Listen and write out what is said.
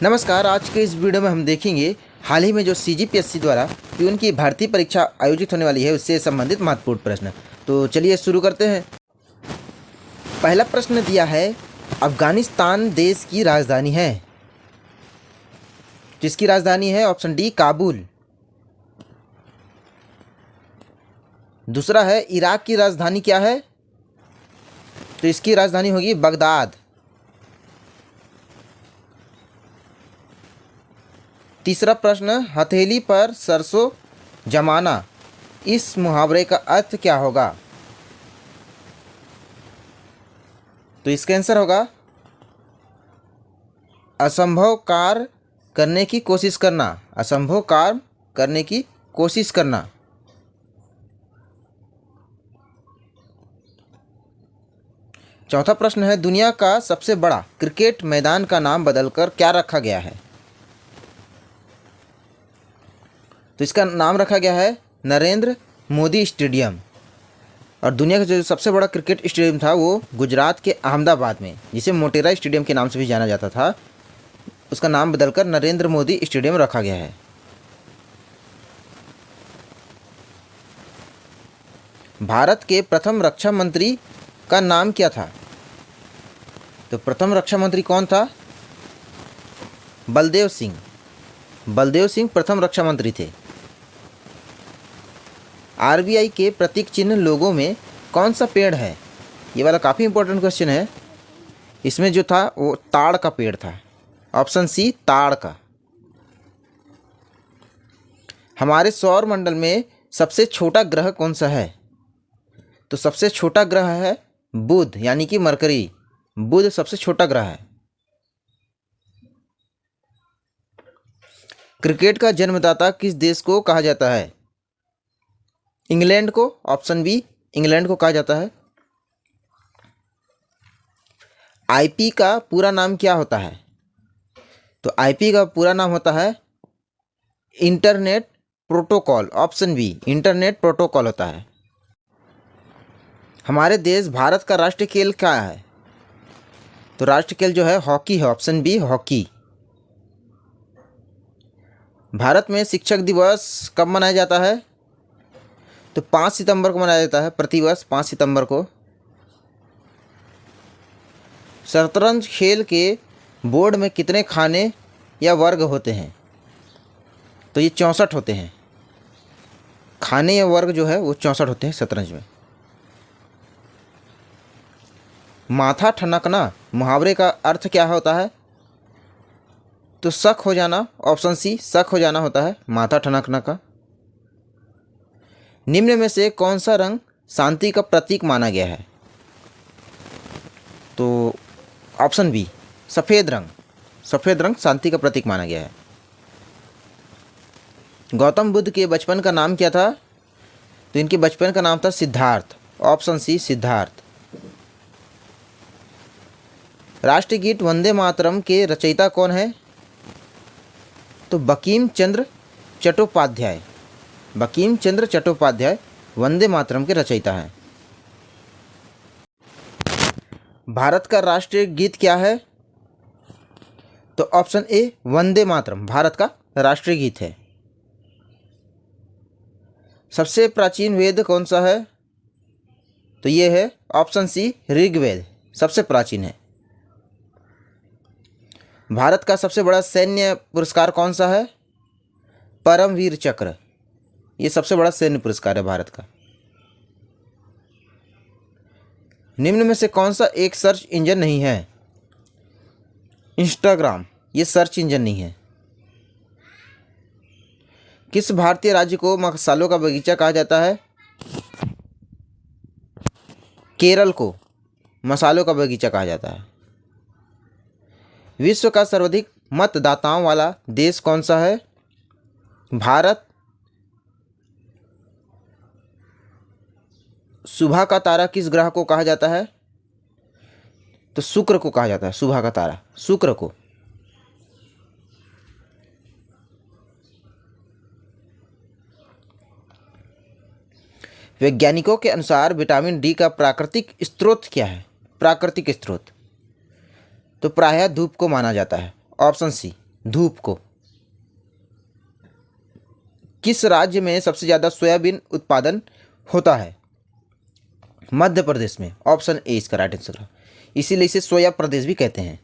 नमस्कार। आज के इस वीडियो में हम देखेंगे हाल ही में जो सीजीपीएससी द्वारा प्यून की भर्ती परीक्षा आयोजित होने वाली है उससे संबंधित महत्वपूर्ण प्रश्न। तो चलिए शुरू करते हैं। पहला प्रश्न दिया है, अफगानिस्तान देश की राजधानी है। किसकी राजधानी है? Option D Kabul. दूसरा है, इराक की राजधानी क्या है? तो इसकी राजधानी होगी बगदाद। तीसरा प्रश्न, हथेली पर सरसों जमाना, इस मुहावरे का अर्थ क्या होगा? तो इसका आंसर होगा असंभव कार्य करने की कोशिश करना। असंभव कार्य करने की कोशिश करना। चौथा प्रश्न है, दुनिया का सबसे बड़ा क्रिकेट मैदान का नाम बदलकर क्या रखा गया है? तो इसका नाम रखा गया है नरेंद्र मोदी स्टेडियम। और दुनिया का जो सबसे बड़ा क्रिकेट स्टेडियम था वो गुजरात के अहमदाबाद में, जिसे मोटेरा स्टेडियम के नाम से भी जाना जाता था, उसका नाम बदलकर नरेंद्र मोदी स्टेडियम रखा गया है। भारत के प्रथम रक्षा मंत्री का नाम क्या था? तो प्रथम रक्षा मंत्री कौन था? बलदेव सिंह। बलदेव सिंह प्रथम रक्षा मंत्री थे। आरबीआई के प्रतीक चिन्ह लोगों में कौन सा पेड़ है? ये वाला काफ़ी इंपॉर्टेंट क्वेश्चन है। इसमें जो था वो ताड़ का पेड़ था। ऑप्शन सी ताड़ का। हमारे सौर मंडल में सबसे छोटा ग्रह कौन सा है? तो सबसे छोटा ग्रह है बुध, यानी कि मरकरी। बुध सबसे छोटा ग्रह है। क्रिकेट का जन्मदाता किस देश को कहा जाता है? इंग्लैंड को। ऑप्शन बी इंग्लैंड को कहा जाता है। आईपी का पूरा नाम क्या होता है? तो आईपी का पूरा नाम होता है internet protocol. Option B internet protocol होता है। हमारे देश भारत का राष्ट्रीय खेल क्या है? तो राष्ट्रीय खेल जो है हॉकी है। Option B hockey. भारत में शिक्षक दिवस कब मनाया जाता है? तो 5 सितंबर को मनाया जाता है, प्रतिवर्ष 5 सितंबर को। शतरंज खेल के बोर्ड में कितने खाने या वर्ग होते हैं? तो ये 64 होते हैं। खाने या वर्ग जो है वो 64 होते हैं शतरंज में। माथा ठनकना मुहावरे का अर्थ क्या होता है? तो शक हो जाना। ऑप्शन सी शक हो जाना होता है माथा ठनकना का। निम्न में से कौन सा रंग शांति का प्रतीक माना गया है? तो ऑप्शन बी सफ़ेद रंग। सफ़ेद रंग शांति का प्रतीक माना गया है। गौतम बुद्ध के बचपन का नाम क्या था? तो इनके बचपन का नाम था सिद्धार्थ। Option C Siddharth. राष्ट्रीय गीत वंदे मातरम के रचयिता कौन है? तो बंकिम चंद्र चट्टोपाध्याय। बंकिम चंद्र चट्टोपाध्याय वंदे मातरम के रचयिता हैं। भारत का राष्ट्रीय गीत क्या है? तो ऑप्शन ए वंदे मातरम भारत का राष्ट्रीय गीत है। सबसे प्राचीन वेद कौन सा है? तो ये है ऑप्शन सी ऋग्वेद सबसे प्राचीन है। भारत का सबसे बड़ा सैन्य पुरस्कार कौन सा है? परमवीर चक्र। ये सबसे बड़ा सैन्य पुरस्कार है भारत का। निम्न में से कौन सा एक सर्च इंजन नहीं है? इंस्टाग्राम ये सर्च इंजन नहीं है। किस भारतीय राज्य को मसालों का बगीचा कहा जाता है? केरल को मसालों का बगीचा कहा जाता है। विश्व का सर्वाधिक मतदाताओं वाला देश कौन सा है? भारत। सुबह का तारा किस ग्रह को कहा जाता है? तो शुक्र को कहा जाता है। सुबह का तारा शुक्र को। वैज्ञानिकों के अनुसार विटामिन डी का प्राकृतिक स्रोत क्या है? प्राकृतिक स्रोत तो प्रायः धूप को माना जाता है। ऑप्शन सी धूप को। किस राज्य में सबसे ज़्यादा सोयाबीन उत्पादन होता है? मध्य प्रदेश में। ऑप्शन ए इसका राइट आंसर है। इसीलिए इसे सोया प्रदेश भी कहते हैं।